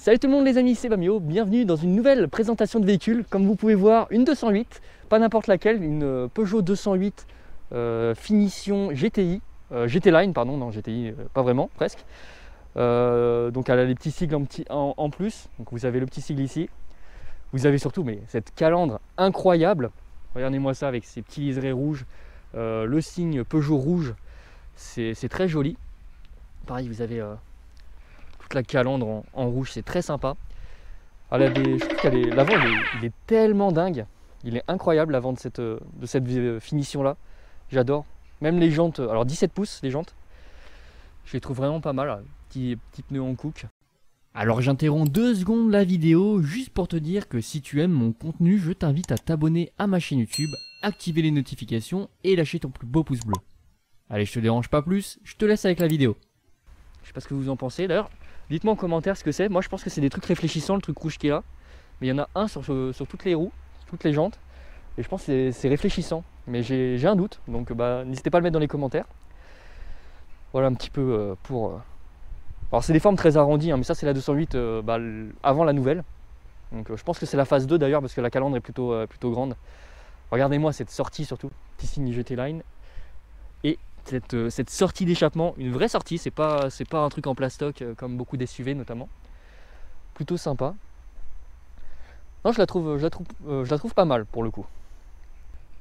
Salut tout le monde les amis, c'est Bamio, bienvenue dans une nouvelle présentation de véhicule. Comme vous pouvez voir, une 208, pas n'importe laquelle, une Peugeot 208 finition GTI, GT Line pardon, non GTI pas vraiment, presque. Donc elle a les petits sigles en plus, donc vous avez le petit sigle ici. Vous avez surtout cette calandre incroyable, regardez-moi ça avec ces petits liserés rouges, le signe Peugeot rouge, c'est très joli. Pareil, vous avez toute la calandre en rouge, c'est très sympa. Alors, je trouve que l'avant il est tellement dingue, il est incroyable l'avant de cette finition là, j'adore. Même les jantes, alors 17 pouces les jantes, je les trouve vraiment pas mal, petits pneus en Cook. Alors j'interromps 2 secondes la vidéo juste pour te dire que si tu aimes mon contenu, je t'invite à t'abonner à ma chaîne YouTube, activer les notifications et lâcher ton plus beau pouce bleu. Allez, je te dérange pas plus, je te laisse avec la vidéo. Je sais pas ce que vous en pensez d'ailleurs, dites-moi en commentaire ce que c'est. Moi je pense que c'est des trucs réfléchissants, le truc rouge qui est là. Mais il y en a un sur toutes les roues, sur toutes les jantes. Et je pense que c'est réfléchissant. Mais j'ai un doute, donc n'hésitez pas à le mettre dans les commentaires. Voilà un petit peu pour... Alors c'est des formes très arrondies, hein, mais ça c'est la 208 avant la nouvelle. Donc je pense que c'est la phase 2 d'ailleurs, parce que la calandre est plutôt grande. Regardez-moi cette sortie surtout, petit signe GT Line. Et cette sortie d'échappement, une vraie sortie, c'est pas un truc en plastoc comme beaucoup d'SUV notamment. Plutôt sympa. Non, je la trouve pas mal pour le coup.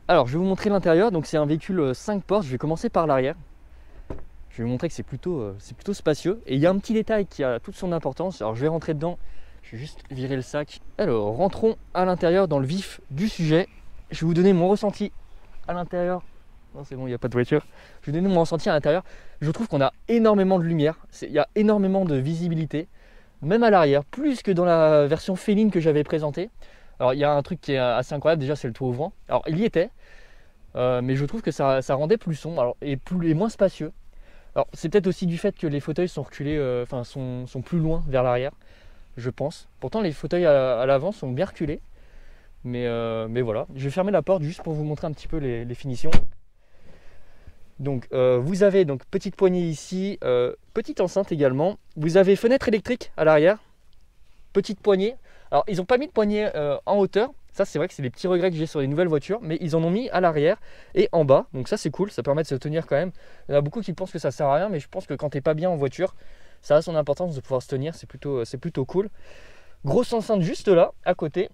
Alors je vais vous montrer l'intérieur. Donc c'est un véhicule 5 portes. Je vais commencer par l'arrière. Je vais vous montrer que c'est plutôt spacieux. Et il y a un petit détail qui a toute son importance. Alors je vais rentrer dedans. Je vais juste virer le sac. Alors rentrons à l'intérieur dans le vif du sujet. Je vais vous donner mon ressenti à l'intérieur. Non, c'est bon, il n'y a pas de voiture. Je vais donner mon ressenti à l'intérieur. Je trouve qu'on a énormément de lumière. Il y a énormément de visibilité. Même à l'arrière, plus que dans la version féline que j'avais présentée. Alors il y a un truc qui est assez incroyable, déjà c'est le toit ouvrant. Alors il y était, mais je trouve que ça rendait plus sombre et moins spacieux. Alors c'est peut-être aussi du fait que les fauteuils sont reculés, sont plus loin vers l'arrière, je pense. Pourtant les fauteuils à l'avant sont bien reculés. Mais voilà, je vais fermer la porte juste pour vous montrer un petit peu les finitions. Donc vous avez donc petite poignée ici, petite enceinte également. Vous avez fenêtre électrique à l'arrière, petite poignée. Alors ils n'ont pas mis de poignée en hauteur. Ça c'est vrai que c'est des petits regrets que j'ai sur les nouvelles voitures, mais ils en ont mis à l'arrière et en bas. Donc ça c'est cool, ça permet de se tenir quand même. Il y en a beaucoup qui pensent que ça sert à rien, mais je pense que quand t'es pas bien en voiture, ça a son importance de pouvoir se tenir, c'est plutôt cool. Grosse enceinte juste là, à côté.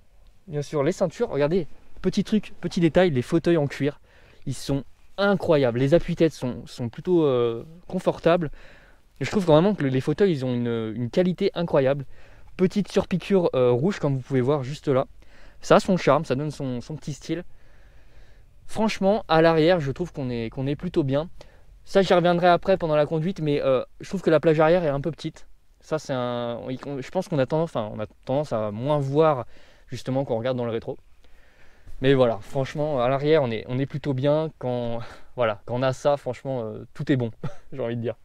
Bien sûr les ceintures, regardez, petit truc, petit détail, les fauteuils en cuir, ils sont incroyable, les appuis-têtes sont plutôt confortables. Et je trouve vraiment que les fauteuils ils ont une qualité incroyable. Petite surpiqûre rouge comme vous pouvez voir juste là. Ça a son charme, ça donne son petit style. Franchement à l'arrière je trouve qu'on est plutôt bien. Ça j'y reviendrai après pendant la conduite, mais je trouve que la plage arrière est un peu petite. Ça c'est je pense qu'on a tendance à moins voir justement quand on regarde dans le rétro. Mais voilà, franchement, à l'arrière, on est plutôt bien. Quand on a ça, franchement, tout est bon, j'ai envie de dire.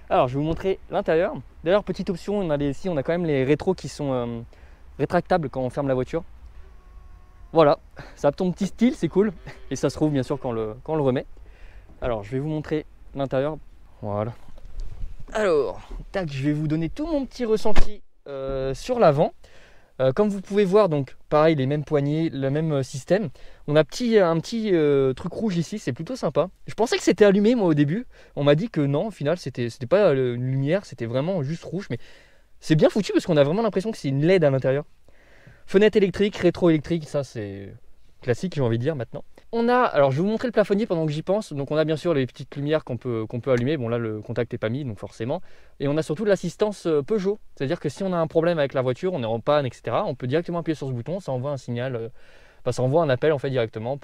Alors, je vais vous montrer l'intérieur. D'ailleurs, petite option, on a quand même les rétros qui sont rétractables quand on ferme la voiture. Voilà, ça a ton petit style, c'est cool. Et ça se trouve, bien sûr, quand on le remet. Alors, je vais vous montrer l'intérieur. Voilà. Alors, tac, je vais vous donner tout mon petit ressenti sur l'avant. Comme vous pouvez voir, donc pareil, les mêmes poignées, le même système. On a un petit truc rouge ici, c'est plutôt sympa. Je pensais que c'était allumé moi au début. On m'a dit que non, au final c'était pas une lumière, c'était vraiment juste rouge. Mais c'est bien foutu parce qu'on a vraiment l'impression que c'est une LED à l'intérieur. Fenêtre électrique, rétro électrique, ça c'est classique j'ai envie de dire maintenant. Alors je vais vous montrer le plafonnier pendant que j'y pense. Donc on a bien sûr les petites lumières qu'on peut allumer. Bon là le contact n'est pas mis donc forcément. Et on a surtout l'assistance Peugeot. C'est-à-dire que si on a un problème avec la voiture, on est en panne, etc. On peut directement appuyer sur ce bouton, ça envoie un signal, ça envoie un appel en fait directement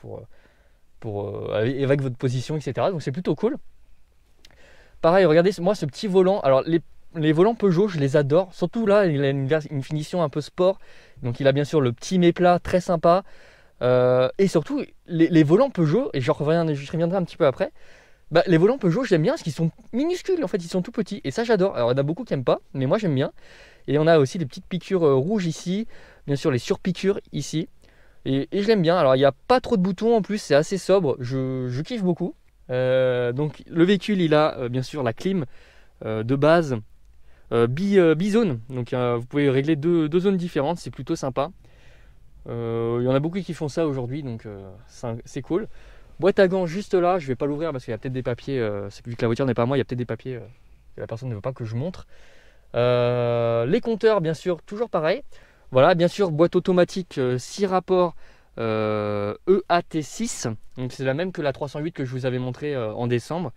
avec votre position, etc. Donc c'est plutôt cool. Pareil, regardez moi ce petit volant. Alors les volants Peugeot, je les adore. Surtout là, il a une finition un peu sport. Donc il a bien sûr le petit méplat très sympa. Et surtout les volants Peugeot, et je reviendrai un petit peu après, les volants Peugeot j'aime bien parce qu'ils sont minuscules en fait, ils sont tout petits et ça j'adore. Alors il y en a beaucoup qui n'aiment pas, mais moi j'aime bien. Et on a aussi des petites piqûres rouges ici, bien sûr les surpiqûres ici, et je l'aime bien. Alors il n'y a pas trop de boutons en plus, c'est assez sobre, je kiffe beaucoup. Donc le véhicule il a bien sûr la clim de base, Bizone, donc vous pouvez régler deux zones différentes, c'est plutôt sympa. Il y en a beaucoup qui font ça aujourd'hui, donc c'est cool. Boîte à gants juste là, je vais pas l'ouvrir parce qu'il y a peut-être des papiers, vu que la voiture n'est pas à moi, il y a peut-être des papiers que la personne ne veut pas que je montre. Les compteurs, bien sûr, toujours pareil. Voilà, bien sûr, boîte automatique 6 rapports EAT6, donc c'est la même que la 308 que je vous avais montré en décembre.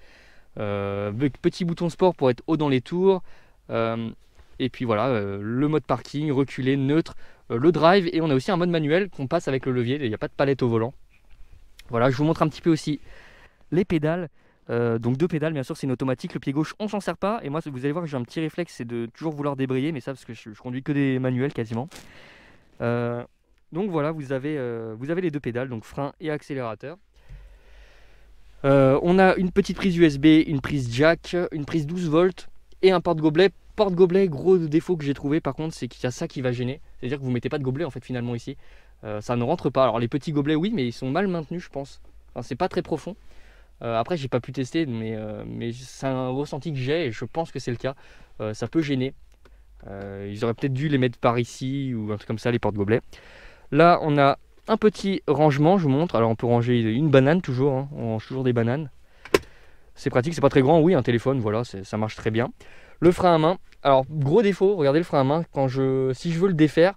Petit bouton sport pour être haut dans les tours. Et puis voilà, le mode parking, reculé, neutre, le drive, et on a aussi un mode manuel qu'on passe avec le levier, il n'y a pas de palette au volant. Voilà, je vous montre un petit peu aussi les pédales. Donc 2 pédales, bien sûr, c'est une automatique. Le pied gauche, on s'en sert pas. Et moi, vous allez voir que j'ai un petit réflexe, c'est de toujours vouloir débrayer, mais ça parce que je conduis que des manuels quasiment. Donc voilà, vous avez les 2 pédales, donc frein et accélérateur. On a une petite prise USB, une prise jack, une prise 12 volts et un porte-gobelet. Porte-gobelet, gros défaut que j'ai trouvé par contre, c'est qu'il y a ça qui va gêner. C'est-à-dire que vous ne mettez pas de gobelet en fait finalement ici. Ça ne rentre pas. Alors les petits gobelets oui, mais ils sont mal maintenus je pense. Enfin, c'est pas très profond. Après j'ai pas pu tester, mais c'est un ressenti que j'ai et je pense que c'est le cas. Ça peut gêner. Ils auraient peut-être dû les mettre par ici ou un truc comme ça, les porte-gobelets. Là on a un petit rangement, je vous montre. Alors on peut ranger une banane toujours, hein. On range toujours des bananes. C'est pratique, c'est pas très grand, oui, un téléphone, voilà, ça marche très bien. Le frein à main, alors gros défaut, regardez le frein à main, si je veux le défaire,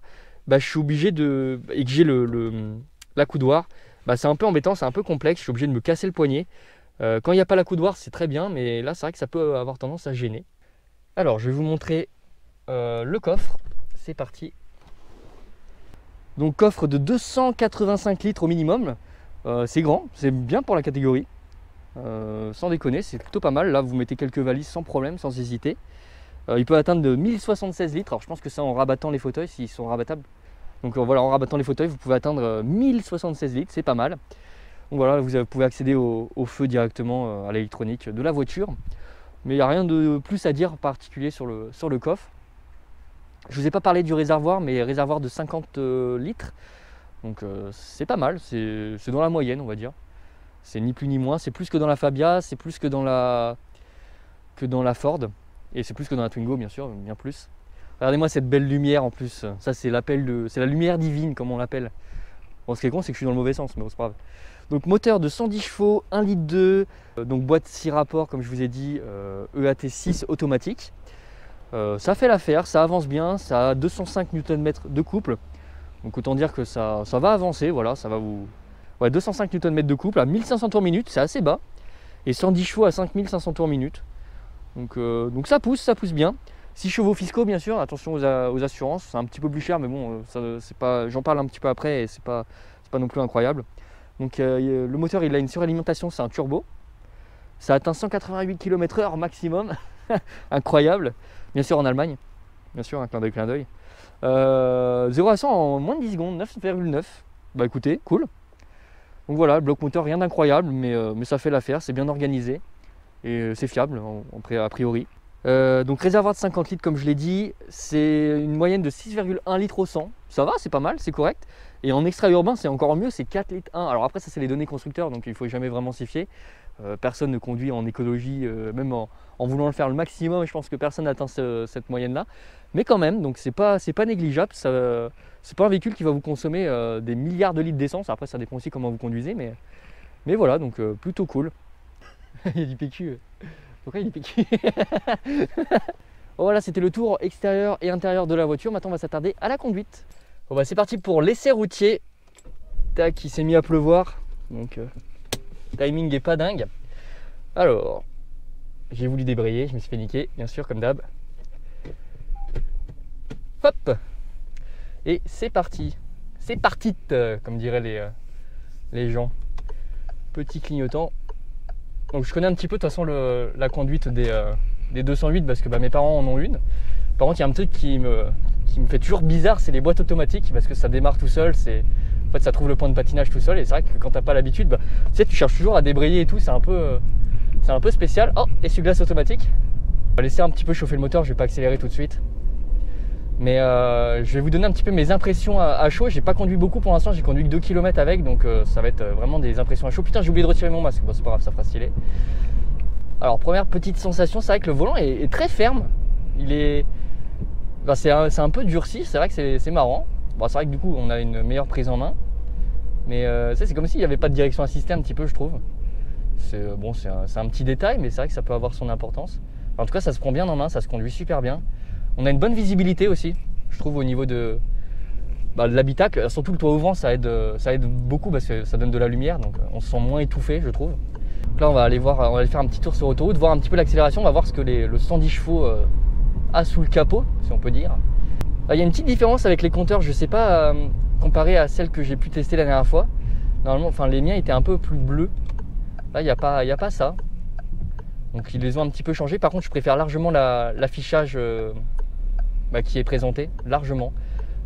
bah, je suis obligé et que j'ai l'accoudoir, bah, c'est un peu embêtant, c'est un peu complexe, je suis obligé de me casser le poignet. Quand il n'y a pas l'accoudoir, c'est très bien, mais là c'est vrai que ça peut avoir tendance à gêner. Alors je vais vous montrer le coffre, c'est parti. Donc coffre de 285 litres au minimum, c'est grand, c'est bien pour la catégorie. Sans déconner, c'est plutôt pas mal. Là vous mettez quelques valises sans problème, sans hésiter. Il peut atteindre de 1076 litres. Alors je pense que c'est en rabattant les fauteuils s'ils sont rabattables. Donc voilà, en rabattant les fauteuils vous pouvez atteindre 1076 litres, c'est pas mal. Donc voilà, vous pouvez accéder au feu directement à l'électronique de la voiture. Mais il n'y a rien de plus à dire en particulier sur le coffre. Je vous ai pas parlé du réservoir, mais réservoir de 50 litres. Donc c'est pas mal, c'est dans la moyenne on va dire. C'est ni plus ni moins, c'est plus que dans la Fabia, c'est plus que dans la Ford. Et c'est plus que dans la Twingo bien sûr, bien plus. Regardez-moi cette belle lumière en plus, ça c'est la lumière divine comme on l'appelle. Bon, ce qui est con c'est que je suis dans le mauvais sens, mais bon, c'est pas grave. Donc moteur de 110 chevaux, 1,2 litre, donc boîte 6 rapports comme je vous ai dit, EAT6 automatique. Ça fait l'affaire, ça avance bien, ça a 205 Nm de couple. Donc autant dire que ça va avancer, voilà, ça va vous... Ouais, 205 Nm de couple à 1500 tours minute, c'est assez bas. Et 110 chevaux à 5500 tours minute. Donc ça pousse bien. 6 chevaux fiscaux bien sûr, attention aux assurances, c'est un petit peu plus cher mais bon, j'en parle un petit peu après et c'est pas non plus incroyable. Donc le moteur il a une suralimentation, c'est un turbo. Ça atteint 188 km/h maximum, incroyable. Bien sûr en Allemagne, bien sûr un clin d'œil. 0 à 100 en moins de 10 secondes, 9,9. Bah écoutez, cool. Donc voilà, le bloc moteur, rien d'incroyable, mais ça fait l'affaire, c'est bien organisé et c'est fiable a priori. Donc réservoir de 50 litres comme je l'ai dit, c'est une moyenne de 6,1 litres au 100. Ça va, c'est pas mal, c'est correct. Et en extra urbain c'est encore mieux, c'est 4 litres 1. Alors après ça c'est les données constructeurs, donc il ne faut jamais vraiment s'y fier. Personne ne conduit en écologie, même en voulant le faire le maximum, je pense que personne n'atteint cette moyenne là. Mais quand même, donc c'est pas négligeable, c'est pas un véhicule qui va vous consommer des milliards de litres d'essence. Après ça dépend aussi comment vous conduisez, mais voilà, donc plutôt cool. Il y a du PQ. Pourquoi il y a du PQ? Bon, voilà, c'était le tour extérieur et intérieur de la voiture. Maintenant on va s'attarder à la conduite. Bon bah c'est parti pour l'essai routier. Tac, il s'est mis à pleuvoir, donc timing est pas dingue. Alors, j'ai voulu débrayer, je me suis fait niquer, bien sûr, comme d'hab. Hop! Et c'est parti. C'est partite, comme diraient les gens. Petit clignotant. Donc je connais un petit peu de toute façon la conduite des 208 parce que bah, mes parents en ont une. Par contre, il y a un truc qui me fait toujours bizarre, c'est les boîtes automatiques parce que ça démarre tout seul. En fait, ça trouve le point de patinage tout seul et c'est vrai que quand t'as pas l'habitude, bah, tu sais, tu cherches toujours à débrayer et tout, c'est un peu spécial. Oh, essuie-glace automatique. On va laisser un petit peu chauffer le moteur, je vais pas accélérer tout de suite. Mais je vais vous donner un petit peu mes impressions à chaud. J'ai pas conduit beaucoup pour l'instant, j'ai conduit que 2 km avec, donc ça va être vraiment des impressions à chaud. Putain, j'ai oublié de retirer mon masque, bon c'est pas grave, ça fera stylé. Alors première petite sensation, c'est vrai que le volant est très ferme. Bah, c'est un peu durci, c'est vrai que c'est marrant. Bon, c'est vrai que du coup on a une meilleure prise en main. Mais c'est comme s'il n'y avait pas de direction assistée un petit peu, je trouve. C'est un petit détail, mais c'est vrai que ça peut avoir son importance. En tout cas, ça se prend bien en main, ça se conduit super bien. On a une bonne visibilité aussi, je trouve, au niveau de l'habitacle. Surtout le toit ouvrant, ça aide beaucoup parce que ça donne de la lumière, donc on se sent moins étouffé, je trouve. Donc là, on va aller faire un petit tour sur l'autoroute, voir un petit peu l'accélération, on va voir ce que le 110 chevaux a sous le capot, si on peut dire. Il y a une petite différence avec les compteurs, je sais pas, comparé à celle que j'ai pu tester la dernière fois. Normalement, les miens étaient un peu plus bleus. Là, il n'y a pas ça. Donc ils les ont un petit peu changés. Par contre, je préfère largement l'affichage qui est présenté, largement.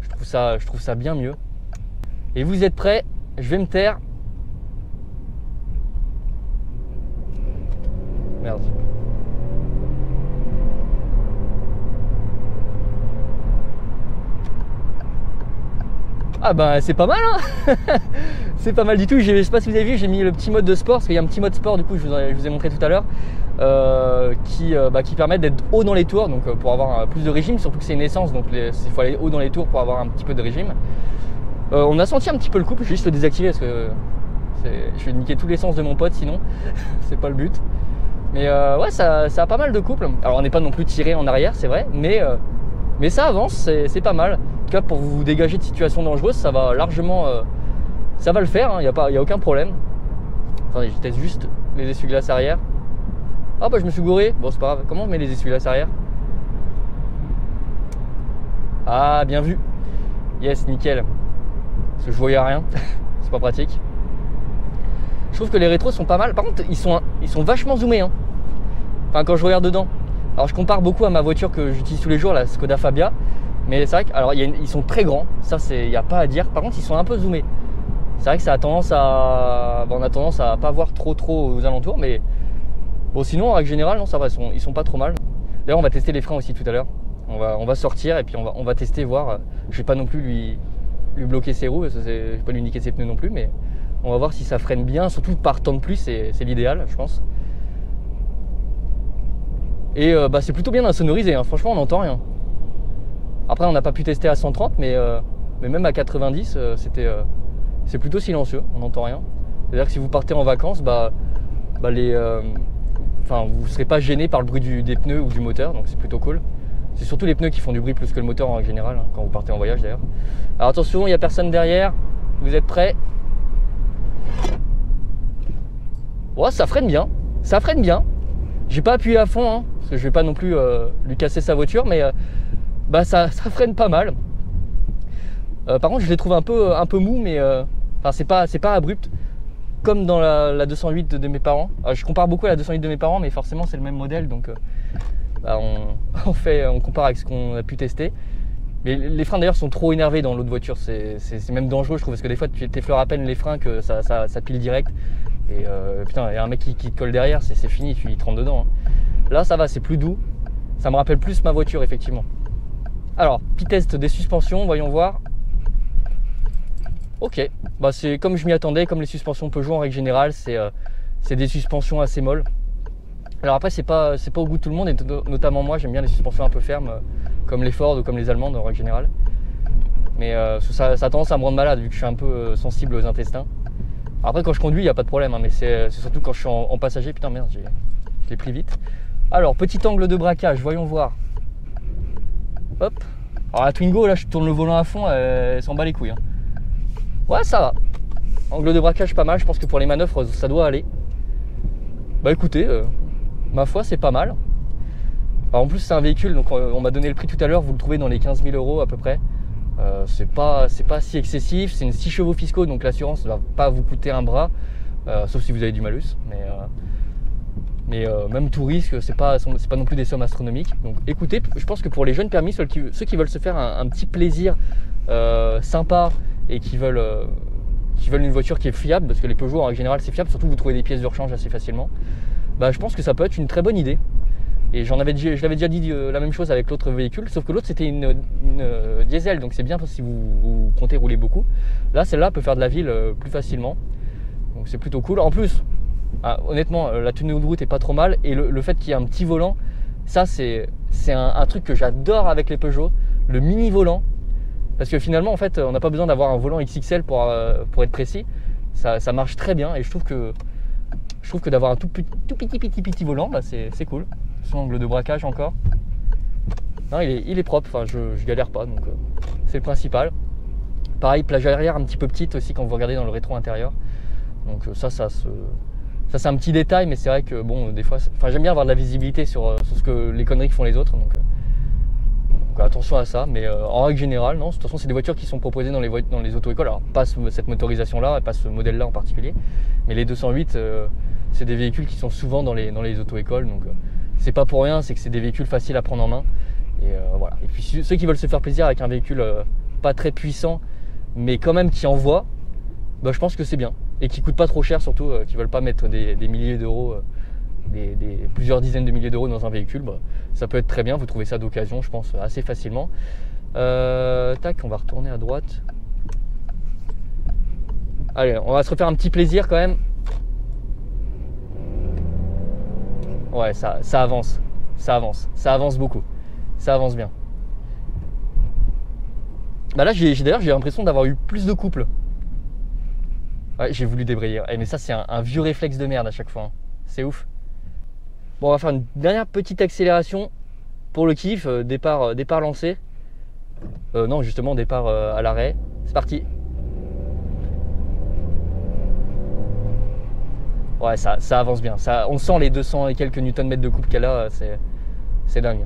Je trouve ça bien mieux. Et vous êtes prêts? Je vais me taire. Merde. Ah bah c'est pas mal hein. C'est pas mal du tout. Je sais pas si vous avez vu, j'ai mis le petit mode de sport, parce qu'il y a un petit mode sport du coup, je vous ai montré tout à l'heure, qui permet d'être haut dans les tours, donc pour avoir plus de régime, surtout que c'est une essence, donc il faut aller haut dans les tours pour avoir un petit peu de régime. On a senti un petit peu le couple, je vais juste le désactiver parce que je vais niquer tous les sens de mon pote sinon, c'est pas le but. Mais ouais, ça a pas mal de couple. Alors on n'est pas non plus tiré en arrière, c'est vrai, mais ça avance, c'est pas mal. En tout cas, pour vous dégager de situations dangereuses, ça va largement, ça va le faire, il n'y a aucun problème. Attendez, je teste juste les essuie-glaces arrière. Ah bah je me suis gouré, bon c'est pas grave. Comment on met les essuie-glaces arrière? Ah, bien vu. Yes, nickel. Parce que je voyais rien, c'est pas pratique. Je trouve que les rétros sont pas mal. Par contre, ils sont vachement zoomés, hein. Enfin, quand je regarde dedans. Alors, je compare beaucoup à ma voiture que j'utilise tous les jours, la Skoda Fabia. Mais c'est vrai qu'ils sont très grands. Ça, il n'y a pas à dire. Par contre, ils sont un peu zoomés. C'est vrai que ça a tendance à... on a tendance à pas voir trop aux alentours. Mais bon, sinon, en règle générale, non, ça va. Ils sont pas trop mal. D'ailleurs, on va tester les freins aussi tout à l'heure. On va sortir et puis on va tester, voir. Je vais pas non plus lui bloquer ses roues. Je vais pas lui niquer ses pneus non plus. Mais on va voir si ça freine bien. Surtout par temps de pluie, c'est l'idéal, je pense. Et c'est plutôt bien insonorisé, hein. Franchement on n'entend rien. Après on n'a pas pu tester à 130 mais même à 90 c'est plutôt silencieux, on n'entend rien. C'est-à-dire que si vous partez en vacances, vous ne serez pas gêné par le bruit des pneus ou du moteur, donc c'est plutôt cool. C'est surtout les pneus qui font du bruit plus que le moteur en général, hein, quand vous partez en voyage d'ailleurs. Alors attention, il n'y a personne derrière, vous êtes prêts? Ouais, ça freine bien, J'ai pas appuyé à fond, hein, parce que je vais pas non plus lui casser sa voiture, mais ça freine pas mal. Par contre, je les trouve un peu mous, mais c'est pas abrupt, comme dans la 208 de mes parents. Alors, je compare beaucoup à la 208 de mes parents, mais forcément c'est le même modèle, donc on compare avec ce qu'on a pu tester. Mais les freins d'ailleurs sont trop énervés dans l'autre voiture, c'est même dangereux je trouve, parce que des fois tu t'effleures à peine les freins que ça pile direct. Et putain, il y a un mec qui te colle derrière, c'est fini, il te rentre dedans, hein. Là ça va, c'est plus doux. Ça me rappelle plus ma voiture effectivement. Alors, petit test des suspensions, voyons voir. Ok, c'est comme je m'y attendais, comme les suspensions Peugeot en règle générale, c'est des suspensions assez molles. Alors après c'est pas au goût de tout le monde, et notamment moi j'aime bien les suspensions un peu fermes, comme les Ford ou comme les Allemandes en règle générale. Mais ça a tendance à me rendre malade vu que je suis un peu sensible aux intestins. Après quand je conduis il n'y a pas de problème, hein, mais c'est surtout quand je suis en passager. Putain merde, je l'ai pris vite. Alors petit angle de braquage, voyons voir. Hop. Alors la Twingo là je tourne le volant à fond, elle s'en bat les couilles, hein. Ouais ça va. Angle de braquage pas mal, je pense que pour les manœuvres ça doit aller. Bah écoutez, ma foi c'est pas mal. Alors, en plus c'est un véhicule, donc on m'a donné le prix tout à l'heure, vous le trouvez dans les 15 000 € à peu près. C'est pas si excessif, c'est une 6 chevaux fiscaux, donc l'assurance ne va pas vous coûter un bras, sauf si vous avez du malus, mais même tout risque, c'est pas non plus des sommes astronomiques. Donc écoutez, je pense que pour les jeunes permis, ceux qui veulent se faire un petit plaisir sympa et qui veulent une voiture qui est fiable, parce que les Peugeot en règle générale c'est fiable, surtout vous trouvez des pièces de rechange assez facilement, je pense que ça peut être une très bonne idée. Et je l'avais déjà dit la même chose avec l'autre véhicule, sauf que l'autre c'était une diesel, donc c'est bien si vous comptez rouler beaucoup. Là, celle-là peut faire de la ville plus facilement, donc c'est plutôt cool. En plus, honnêtement, la tenue de route est pas trop mal, et le fait qu'il y ait un petit volant, Ça c'est un truc que j'adore avec les Peugeot, le mini volant. Parce que finalement en fait on n'a pas besoin d'avoir un volant XXL pour être précis. Ça marche très bien et je trouve que d'avoir un tout petit volant, bah, c'est cool. Son angle de braquage encore. Non, il est propre, enfin, je galère pas, donc c'est le principal. Pareil, plage arrière un petit peu petite aussi quand vous regardez dans le rétro intérieur. Donc ça c'est un petit détail, mais c'est vrai que bon, des fois, j'aime bien avoir de la visibilité sur les conneries que font les autres. Donc attention à ça, mais en règle générale, non. De toute façon, c'est des voitures qui sont proposées dans les auto-écoles. Alors pas cette motorisation-là, pas ce modèle-là en particulier, mais les 208, c'est des véhicules qui sont souvent dans les auto-écoles. Donc c'est pas pour rien, c'est que c'est des véhicules faciles à prendre en main. Et voilà. Et puis ceux qui veulent se faire plaisir avec un véhicule pas très puissant, mais quand même qui envoie, bah, je pense que c'est bien. Et qui coûte pas trop cher surtout, qui veulent pas mettre des milliers d'euros, plusieurs dizaines de milliers d'euros dans un véhicule, bah, ça peut être très bien. Vous trouvez ça d'occasion, je pense, assez facilement. Tac, on va retourner à droite. Allez, on va se refaire un petit plaisir quand même. Ouais, ça avance, ça avance beaucoup, ça avance bien. Bah là, d'ailleurs, j'ai l'impression d'avoir eu plus de couple. Ouais, j'ai voulu débrayer. Mais ça, c'est un vieux réflexe de merde à chaque fois. Hein. C'est ouf. Bon, on va faire une dernière petite accélération pour le kiff. Départ lancé. Non, justement, départ à l'arrêt. C'est parti. Ouais, ça avance bien. On sent les 200 et quelques Nm de couple qu'elle a. C'est dingue.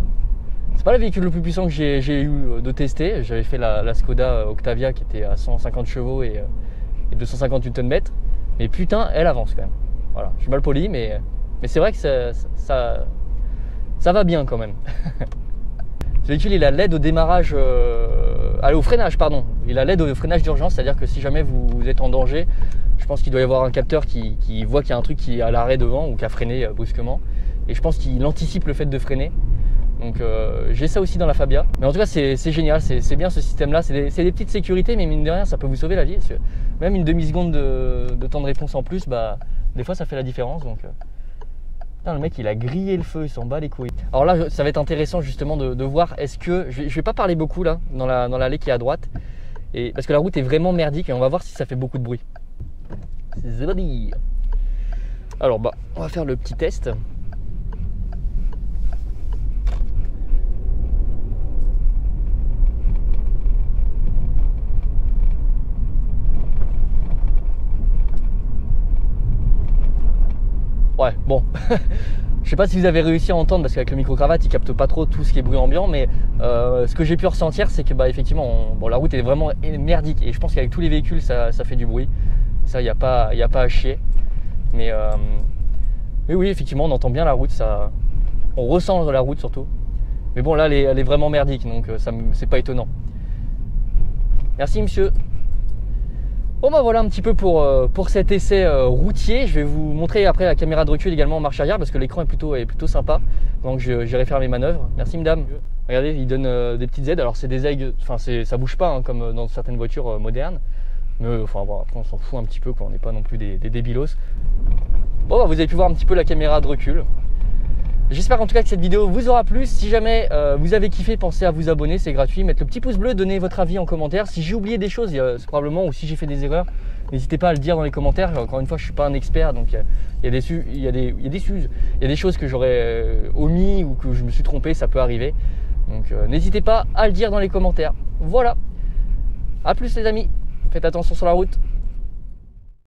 C'est pas le véhicule le plus puissant que j'ai eu de tester. J'avais fait la Skoda Octavia qui était à 150 chevaux et 250 Nm. Mais putain, elle avance quand même. Voilà, je suis mal poli, mais c'est vrai que ça va bien quand même. Ce véhicule, il a l'aide au démarrage, au freinage, pardon. Il a l'aide au freinage d'urgence, c'est-à-dire que si jamais vous êtes en danger, je pense qu'il doit y avoir un capteur qui voit qu'il y a un truc qui est à l'arrêt devant ou qui a freiné brusquement. Et je pense qu'il anticipe le fait de freiner. Donc j'ai ça aussi dans la Fabia. Mais en tout cas, c'est génial, c'est bien ce système-là. C'est des petites sécurités, mais mine de rien, ça peut vous sauver la vie. Parce que même une demi-seconde de temps de réponse en plus, bah, des fois, ça fait la différence. Donc, putain, le mec, il a grillé le feu, il s'en bat les couilles. Alors là, ça va être intéressant justement de voir, est-ce que... Je vais pas parler beaucoup là, dans l'allée qui est à droite. Parce que la route est vraiment merdique et on va voir si ça fait beaucoup de bruit. C'est parti. Alors, bah, on va faire le petit test. Ouais, bon, je sais pas si vous avez réussi à entendre parce qu'avec le micro-cravate, il capte pas trop tout ce qui est bruit ambiant, mais ce que j'ai pu ressentir, c'est que bah, effectivement, la route est vraiment merdique et je pense qu'avec tous les véhicules, ça fait du bruit. Ça, il n'y a pas à chier. Mais oui, effectivement, on entend bien la route, on ressent la route surtout. Mais bon, là, elle est vraiment merdique, donc c'est pas étonnant. Merci, monsieur. Bon bah voilà un petit peu pour cet essai routier. Je vais vous montrer après la caméra de recul également en marche arrière parce que l'écran est plutôt sympa. Donc j'irai faire mes manœuvres. Merci madame. Regardez, il donne des petites aides. Alors c'est des aides, enfin ça bouge pas hein, comme dans certaines voitures modernes. Mais enfin bon, après on s'en fout un petit peu, quoi. On n'est pas non plus des débilos. Bon bah, vous avez pu voir un petit peu la caméra de recul. J'espère en tout cas que cette vidéo vous aura plu. Si jamais vous avez kiffé, pensez à vous abonner, c'est gratuit. Mettre le petit pouce bleu, donnez votre avis en commentaire. Si j'ai oublié des choses, probablement, ou si j'ai fait des erreurs, n'hésitez pas à le dire dans les commentaires. Encore une fois, je ne suis pas un expert, donc il y a des choses que j'aurais omis ou que je me suis trompé, ça peut arriver. Donc n'hésitez pas à le dire dans les commentaires. Voilà. A plus les amis, faites attention sur la route.